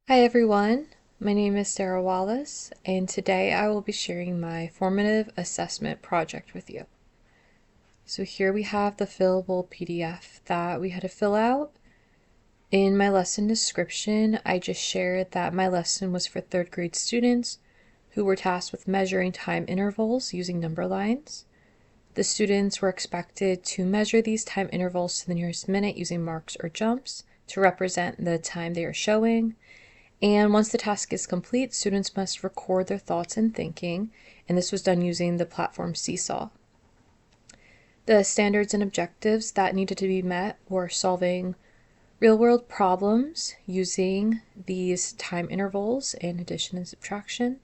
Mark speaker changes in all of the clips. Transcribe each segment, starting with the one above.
Speaker 1: Hi everyone, my name is Sarah Wallace, and today I will be sharing my formative assessment project with you. So here we have the fillable PDF that we had to fill out. In my lesson description, I just shared that my lesson was for third grade students who were tasked with measuring time intervals using number lines. The students were expected to measure these time intervals to the nearest minute using marks or jumps to represent the time they are showing. And once the task is complete, students must record their thoughts and thinking, and this was done using the platform Seesaw. The standards and objectives that needed to be met were solving real-world problems using these time intervals and addition and subtraction,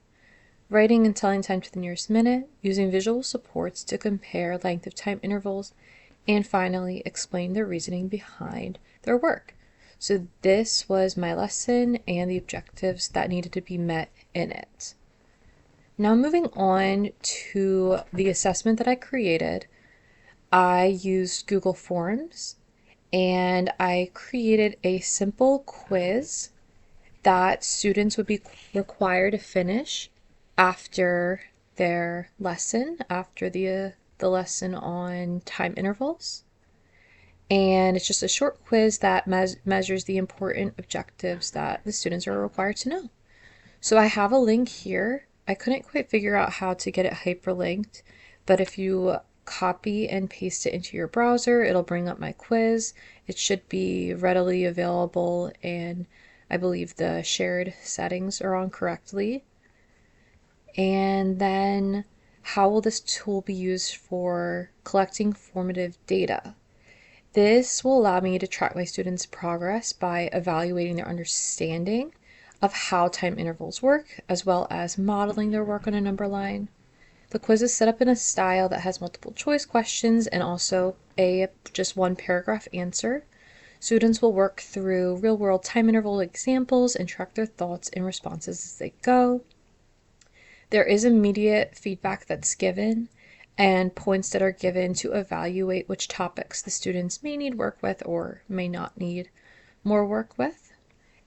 Speaker 1: writing and telling time to the nearest minute, using visual supports to compare length of time intervals, and finally explain the reasoning behind their work. So this was my lesson and the objectives that needed to be met in it. Now moving on to the assessment that I created, I used Google Forms and I created a simple quiz that students would be required to finish after their lesson, after the lesson on time intervals. And it's just a short quiz that measures the important objectives that the students are required to know. So I have a link here. I couldn't quite figure out how to get it hyperlinked, but if you copy and paste it into your browser, it'll bring up my quiz. It should be readily available, and I believe the shared settings are on correctly. And then how will this tool be used for collecting formative data? This will allow me to track my students' progress by evaluating their understanding of how time intervals work, as well as modeling their work on a number line. The quiz is set up in a style that has multiple choice questions and also a just one paragraph answer. Students will work through real-world time interval examples and track their thoughts and responses as they go. There is immediate feedback that's given and points that are given to evaluate which topics the students may need work with or may not need more work with.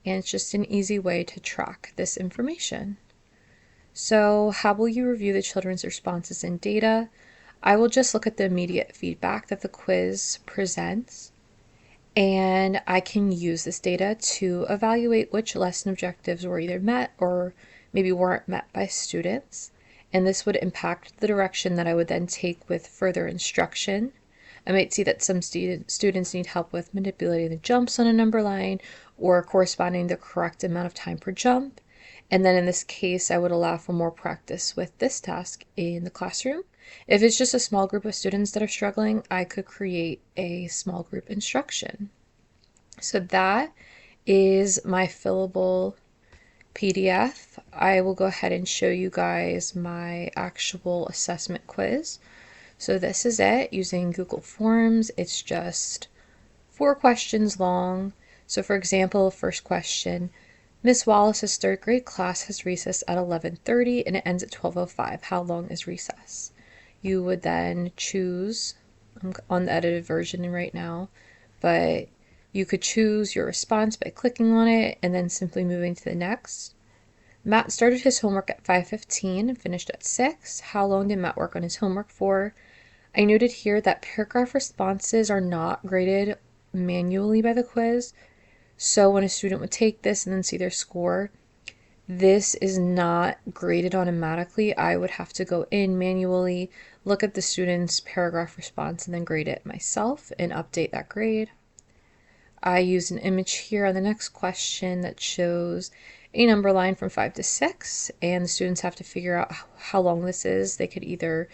Speaker 1: And it's just an easy way to track this information. So how will you review the children's responses and data? I will just look at the immediate feedback that the quiz presents, and I can use this data to evaluate which lesson objectives were either met or maybe weren't met by students. And this would impact the direction that I would then take with further instruction. I might see that some students need help with manipulating the jumps on a number line or corresponding the correct amount of time per jump. And then in this case, I would allow for more practice with this task in the classroom. If it's just a small group of students that are struggling, I could create a small group instruction. So that is my fillable PDF. I will go ahead and show you guys my actual assessment quiz. So this is it using Google Forms. It's just 4 questions long. So for example, first question, Miss Wallace's third grade class has recess at 11:30 and it ends at 12:05. How long is recess? You would then choose, I'm on the edited version right now, but you could choose your response by clicking on it and then simply moving to the next. Matt started his homework at 5:15 and finished at 6. How long did Matt work on his homework for? I noted here that paragraph responses are not graded manually by the quiz. So when a student would take this and then see their score, this is not graded automatically. I would have to go in manually, look at the student's paragraph response, and then grade it myself and update that grade. I use an image here on the next question that shows a number line from 5 to 6, and the students have to figure out how long this is. They could either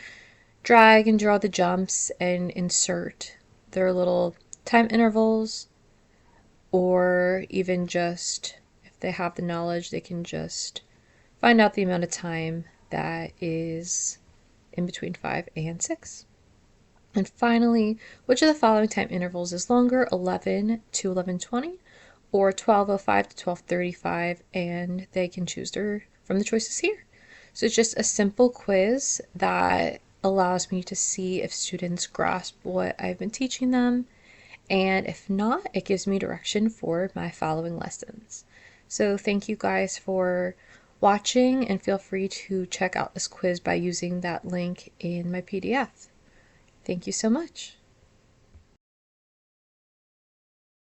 Speaker 1: drag and draw the jumps and insert their little time intervals, or even just, if they have the knowledge, they can just find out the amount of time that is in between 5 and 6. And finally, which of the following time intervals is longer, 11 to 11:20 or 12:05 to 12:35, and they can choose from the choices here. So it's just a simple quiz that allows me to see if students grasp what I've been teaching them, and if not, it gives me direction for my following lessons. So thank you guys for watching, and feel free to check out this quiz by using that link in my PDF. Thank you so much.